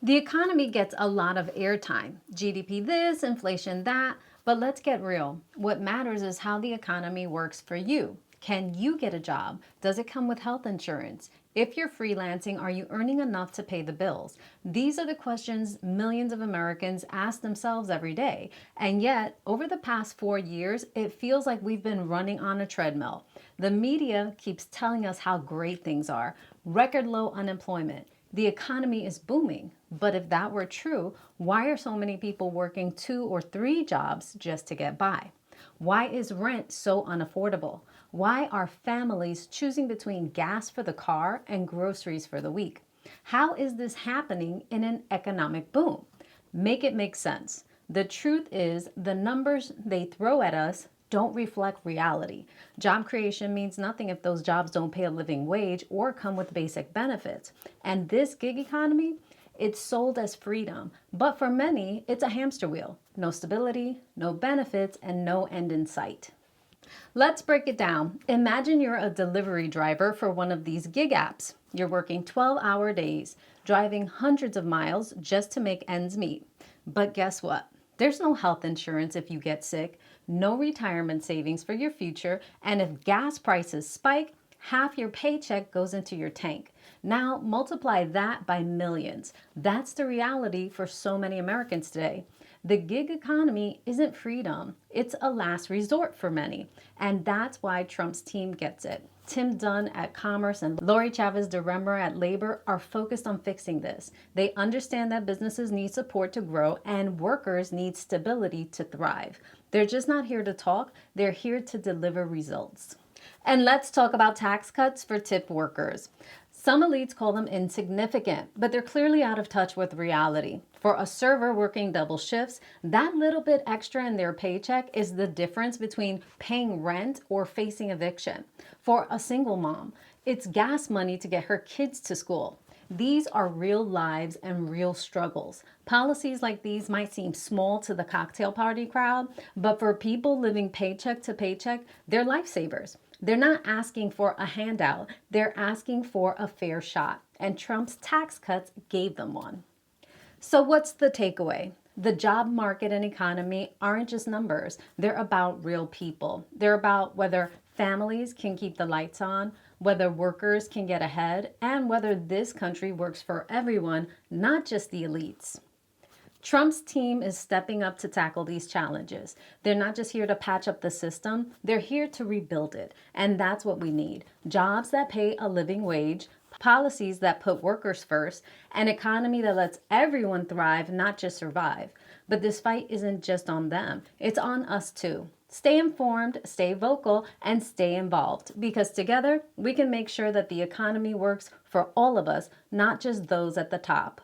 The economy gets a lot of airtime. GDP this, inflation that, but let's get real. What matters is how the economy works for you. Can you get a job? Does it come with health insurance? If you're freelancing, are you earning enough to pay the bills? These are the questions millions of Americans ask themselves every day. And yet, over the past 4 years, it feels like we've been running on a treadmill. The media keeps telling us how great things are, record low unemployment. The economy is booming. But if that were true, why are so many people working 2 or 3 jobs just to get by? Why is rent so unaffordable? Why are families choosing between gas for the car and groceries for the week? How is this happening in an economic boom? Make it make sense. The truth is, the numbers they throw at us don't reflect reality. Job creation means nothing if those jobs don't pay a living wage or come with basic benefits. And this gig economy, it's sold as freedom, but for many, it's a hamster wheel. No stability, no benefits, and no end in sight. Let's break it down. Imagine you're a delivery driver for one of these gig apps. You're working 12-hour days, driving hundreds of miles just to make ends meet. But guess what? There's no health insurance if you get sick, no retirement savings for your future, and if gas prices spike, half your paycheck goes into your tank. Now multiply that by millions. That's the reality for so many Americans today. The gig economy isn't freedom, it's a last resort for many. And that's why Trump's team gets it. Tim Dunn at Commerce and Lori Chavez de Remmer at Labor are focused on fixing this. They understand that businesses need support to grow and workers need stability to thrive. They're just not here to talk, they're here to deliver results. And let's talk about tax cuts for tip workers. Some elites call them insignificant, but they're clearly out of touch with reality. For a server working double shifts, that little bit extra in their paycheck is the difference between paying rent or facing eviction. For a single mom, it's gas money to get her kids to school. These are real lives and real struggles. Policies like these might seem small to the cocktail party crowd, but for people living paycheck to paycheck, they're lifesavers. They're not asking for a handout, they're asking for a fair shot. And Trump's tax cuts gave them one. So what's the takeaway? The job market and economy aren't just numbers. They're about real people. They're about whether families can keep the lights on, whether workers can get ahead, and whether this country works for everyone, not just the elites. Trump's team is stepping up to tackle these challenges. They're not just here to patch up the system, they're here to rebuild it. And that's what we need. Jobs that pay a living wage, policies that put workers first, an economy that lets everyone thrive, not just survive. But this fight isn't just on them, it's on us too. Stay informed, stay vocal, and stay involved, because together we can make sure that the economy works for all of us, not just those at the top.